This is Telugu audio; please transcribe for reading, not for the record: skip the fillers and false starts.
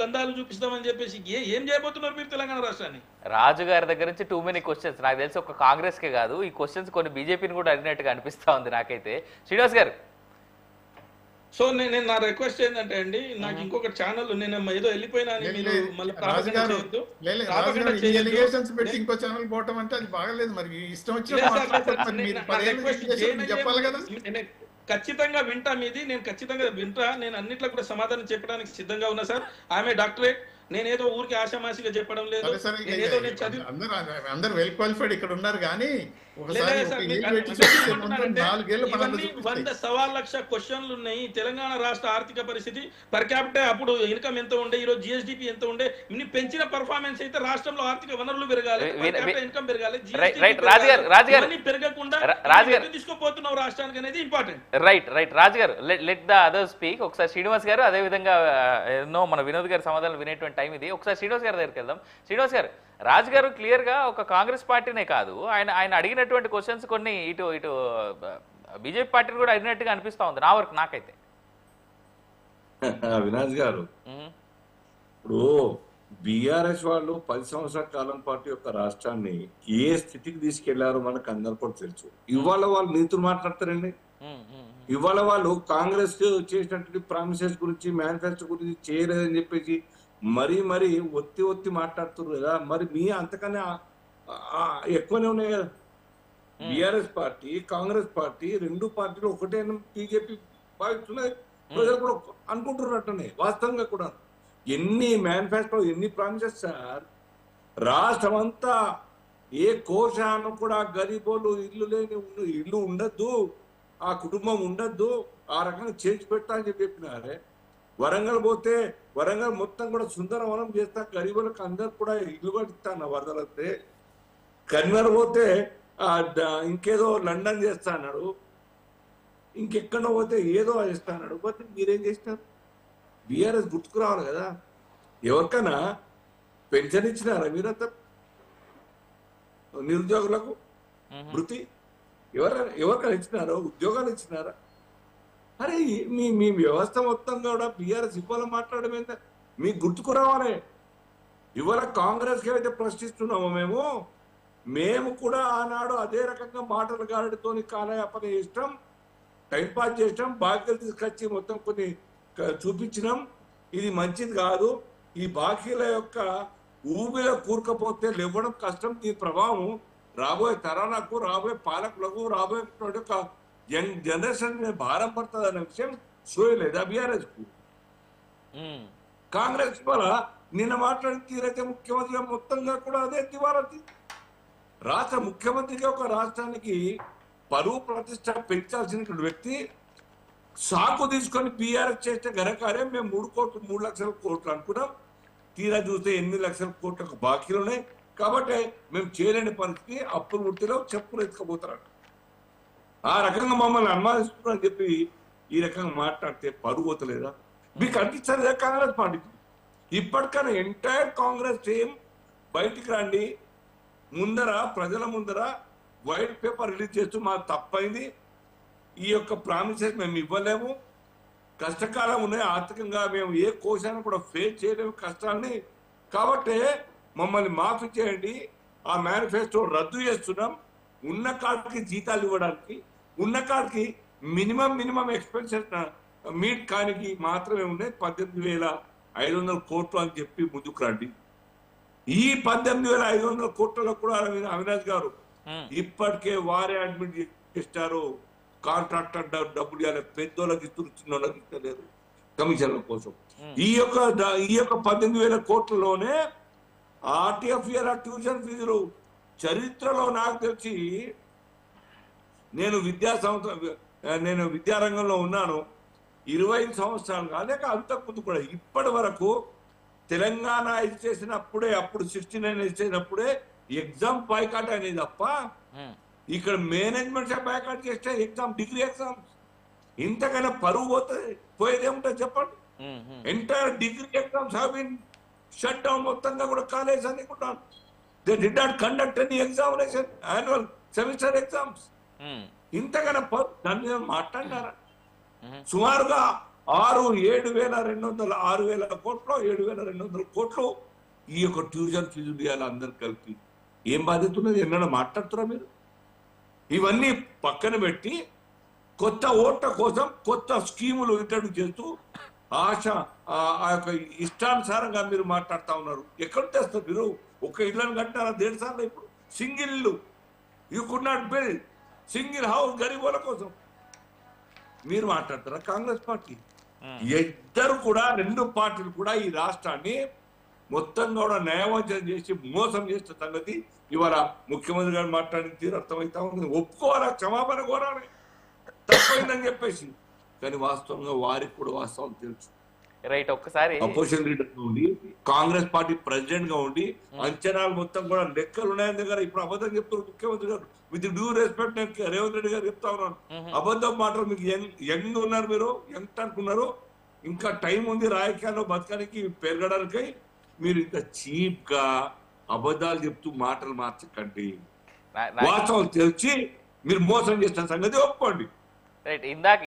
లందాలు చూపిస్తామని చెప్పేసి ఏం చేయబోతున్నారు మీరు తెలంగాణ రాష్ట్రాన్ని? రాజు గారి దగ్గర నుంచి టూ మెనీ క్వశ్చన్స్. నాకు తెలిసి ఒక కాంగ్రెస్కే కాదు, ఈ క్వశ్చన్స్ కొన్ని బీజేపీని కూడా అడిగినట్టుగా అనిపిస్తా ఉంది నాకైతే. శ్రీనివాస్ గారు, సో నేను నా రిక్వెస్ట్ ఏంటంటే అండి, నాకు ఇంకొక ఛానల్, నేను ఏదో వెళ్ళిపోయినా అని మీరు మళ్ళీ ప్రాపగండా చేయొద్దు. ప్రాపగండా చేయొద్దు. ఇంకో ఛానల్ పోవటం అంటే అది బాగలేదు. మరి ఇష్టం చెప్పాలి కదా. ఖచ్చితంగా వింటా మీది, నేను ఖచ్చితంగా వింటా. నేను అన్నిట్లో కూడా సమాధానం చెప్పడానికి సిద్ధంగా ఉన్నా సార్. ఆమె డాక్టరేట్, నేనేదో ఊరికి ఆశామాసిగా చెప్పడం లేదు. అందరూ వెల్ క్వాలిఫైడ్ ఇక్కడ ఉన్నారు కానీ 100,000,000 క్వశ్చన్లు ఉన్నాయి. తెలంగాణ రాష్ట్ర ఆర్థిక పరిస్థితి పర్ క్యాపిటల్ అప్పుడు ఇన్కమ్ ఎంత ఉండే, ఈరోజు జిఎస్డిపి ఎంత ఉండే, ఇన్ని పెంచిన పర్ఫార్మెన్స్ అయితే రాష్ట్రంలో ఆర్థిక వనరులు పెరగాలి, ఇన్కమ్ పెరగాలి, పెరగకుండా తీసుకోపోతున్నావు రాష్ట్రానికి అనేది ఇంపార్టెంట్. రైట్ రైట్ రాజు గారు, లెట్ ద అదర్ స్పీక్. ఒకసారి శ్రీనివాస్ గారు, అదే విధంగా ఎన్నో మన వినోద్ గారి సమాధానం వినేటువంటి టైం ఇది. ఒకసారి శ్రీనివాస్ గారి దగ్గరికి వెళ్దాం. శ్రీనివాస్ గారు, రాజు గారు క్లియర్ గా ఒక కాంగ్రెస్ పార్టీనే కాదు, ఆయన అడిగినటువంటి క్వశ్చన్స్ కొన్ని ఇటు బీజేపీ పార్టీని కూడా అడిగినట్టుగా అనిపిస్తా ఉంది నా వరకు, నాకైతే. అవినాష్ గారు, ఇప్పుడు బీఆర్ఎస్ వాళ్ళు 10 సంవత్సరాల కాలం పాటు యొక్క రాష్ట్రాన్ని ఏ స్థితికి తీసుకెళ్లారో మనకు అందరు కూడా తెలుసు. ఇవాళ వాళ్ళు నీతులు మాట్లాడతారండి. ఇవాళ వాళ్ళు కాంగ్రెస్ చేసినటువంటి ప్రామిసెస్ గురించి, మేనిఫెస్టో గురించి చేయలేదని చెప్పేసి మరీ ఒత్తి మాట్లాడుతున్నారు కదా. మరి మీ అంతకన్నా ఎక్కువనే ఉన్నాయి కదా. బీఆర్ఎస్ పార్టీ, కాంగ్రెస్ పార్టీ రెండు పార్టీలు ఒకటే బీజేపీ భావిస్తున్నాయి, ప్రజలు కూడా అనుకుంటున్నట్టునే. వాస్తవంగా కూడా ఎన్ని మేనిఫెస్టో, ఎన్ని ప్రామిసెస్ సార్. రాష్ట్రం అంతా ఏ కోశాను కూడా గరీబోలు ఇల్లు ఉండద్దు, ఆ కుటుంబం ఉండద్దు, ఆ రకంగా చేర్చి పెడతా అని చెప్పినారే. వరంగల్ పోతే వరంగల్ మొత్తం కూడా సుందరవనం చేస్తా, గరీబులకు అందరు కూడా ఇల్లు కట్టిస్తా అన్న వరదలైతే. కన్వర్ పోతే ఇంకేదో లండన్ చేస్తా అన్నాడు, ఇంకెక్కడో పోతే ఏదో చేస్తా అన్నాడు. పోతే మీరేం చేసినారు? బీఆర్ఎస్ గుర్తుకు రావాలి కదా. ఎవరికైనా పెన్షన్ ఇచ్చినారా మీరంతా? నిరుద్యోగులకు వృత్తి ఎవరికైనా ఇచ్చినారో? ఉద్యోగాలు ఇచ్చినారా? అరే మీ వ్యవస్థ మొత్తం కూడా బీఆర్ఎస్ ఇవాళ మాట్లాడడం ఏంటంటే మీకు గుర్తుకు రావాలి. ఇవాళ కాంగ్రెస్కి అయితే ప్రశ్నిస్తున్నామో మేము కూడా ఆనాడు అదే రకంగా మాటలు గాడితో కాలయాపన చేసినాం, టైంపాస్ చేసినాం, బాకీలు తీసుకొచ్చి మొత్తం కొన్ని చూపించినాం. ఇది మంచిది కాదు, ఈ బాకీల యొక్క ఊబిలో కూరుకపోతే లేవడం కష్టం. దీని ప్రభావం రాబోయే తరాలకు, రాబోయే పాలకులకు, రాబోయే ఒక యంగ్ జనరేషన్ మీద భారం పడుతుంది అనే విషయం సోయలేదా బీఆర్ఎస్ కు? కాంగ్రెస్ వల్ల నిన్న మాట్లాడిన తీరైతే ముఖ్యమంత్రిగా మొత్తంగా కూడా అదే దివారది. రాష్ట్ర ముఖ్యమంత్రిగా ఒక రాష్ట్రానికి పరువు ప్రతిష్ట పెంచాల్సిన వ్యక్తి సాకు తీసుకొని బీఆర్ఎస్ చేస్తే ఘనకార్యం. మేము 3 లక్షల కోట్లు అనుకున్నాం, తీరా చూస్తే 8 లక్షల కోట్లకు బాకీలు ఉన్నాయి. కాబట్టి మేము చేయలేని పరిస్థితి, అప్పులు ముట్టిలో చెప్పులు ఎత్తుకపోతారు. ఆ రకంగా మమ్మల్ని అనుమానిస్తున్నారని చెప్పి ఈ రకంగా మాట్లాడితే పరువు పోతలేదా? మీకు అనిపిస్తుంది కాంగ్రెస్ పార్టీకి? ఇప్పటికైనా ఎంటైర్ కాంగ్రెస్ టీం బయటికి రండి, ప్రజల ముందర వైట్ పేపర్ రిలీజ్ చేస్తూ మాకు తప్పైంది, ఈ యొక్క ప్రామిసెస్ మేము ఇవ్వలేము, కష్టకాలం ఉన్నాయి, ఆర్థికంగా మేము ఏ కోశాన్ని కూడా ఫేస్ చేయలేము కష్టాన్ని, కాబట్టి మమ్మల్ని మాఫీ చేయండి, ఆ మేనిఫెస్టో రద్దు చేస్తున్నాం, ఉన్న కాడికి జీతాలు ఇవ్వడానికి, ఉన్న కాడికి మినిమం ఎక్స్పెన్సెస్ మీట్ కానికి మాత్రమే ఉన్నాయి 18,500 కోట్లు అని చెప్పి ముందుకు రండి. ఈ 18,500 కోట్లలో కూడా అవినాష్ గారు ఇప్పటికే వారే అడ్మిట్ చేస్తారు. కాంట్రాక్టర్ డబ్బులు ఇవ్వాలి, పెద్దోళ్ళకి ఇస్తున్నారు, చిన్నోళ్ళకి ఇస్తలేరు కమిషన్ల కోసం. ఈ యొక్క 18,000 కోట్లలోనే ఆర్టీఎఫ్ఆర్ ట్యూషన్ ఫీజులు చరిత్రలో నాకు తెలిసి, నేను విద్యారంగంలో ఉన్నాను 25 సంవత్సరాలు కాలేక అంతకుముందు కూడా ఇప్పటి వరకు తెలంగాణ ఇది చేసినప్పుడే, అప్పుడు 69 ఇది చేసినప్పుడే ఎగ్జామ్ బాయ్కాట్ అనేది తప్ప ఇక్కడ మేనేజ్మెంట్ బాయ్కాట్ చేస్తే డిగ్రీ ఎగ్జామ్స్ ఇంతకైనా పరువు పోయేదేముంటుంది చెప్పండి. Entire degree exams have been shut down. మొత్తంగా కూడా కాలేజ్ అని కూడా they did not conduct any examination, annual semester exams. ఇంతకన్నా దాని మీద మాట్లాడినారా? సుమారుగా 6,200 కోట్లు 7,200 కోట్లు ఈ యొక్క ట్యూషన్ ఫీజులు ఇవ్వాలి అందరు కలిపి. ఏం బాధ్యత ఉన్నది? ఎన్నడూ మాట్లాడుతున్నా మీరు? ఇవన్నీ పక్కన పెట్టి కొత్త ఓట్ల కోసం కొత్త స్కీములు ఇంట్రడ్యూస్ చేస్తూ ఆ యొక్క ఇష్టానుసారంగా మీరు మాట్లాడుతూ ఉన్నారు. ఎక్కడ తెస్తారు మీరు? ఒక ఇళ్ళని కట్టారా 1.5 సార్లు? ఇప్పుడు సింగిల్ ఇల్లు you could not build single house గరీబుల కోసం మీరు మాట్లాడతారా? కాంగ్రెస్ పార్టీ ఇద్దరు కూడా, 2 పార్టీలు కూడా ఈ రాష్ట్రాన్ని మొత్తం కూడా న్యాయవంచన చేసి మోసం చేసిన సంగతి ఇవాళ ముఖ్యమంత్రి గారు మాట్లాడిన తీరు అర్థమవుతా ఉంది. ఒప్పుకోవాలా, క్షమాపణ కోరాలి తప్పైందని చెప్పేసి. కానీ వాస్తవంగా వారికి కూడా వాస్తవం తెలుసు. రైట్. ఒక్కసారి అపోజిషన్ లీడర్ గా ఉండి, కాంగ్రెస్ పార్టీ ప్రెసిడెంట్ గా ఉండి, అంచనాలు మొత్తం కూడా లెక్కలు ఉన్నాయని దగ్గర ఇప్పుడు అబద్ధం చెప్తున్నారు ముఖ్యమంత్రి గారు. విత్ డ్యూ రెస్పెక్ట్ నేను రేవంత్ రెడ్డి గారు చెప్తా ఉన్నాను, అబద్ధం మాటలు మీకు యంగ్ ఉన్నారు, మీరు యంగ్ అనుకున్నారు, ఇంకా టైం ఉంది రాజకీయాల్లో బతకానికి పెరగడానికి. మీరు ఇంత చీప్ గా అబద్ధాలు చెప్తూ మాటలు మార్చకండి. వాస్తవం తెలిసి మీరు మోసం చేసిన సంగతి ఒప్పుకోండి. రైట్. ఇందాక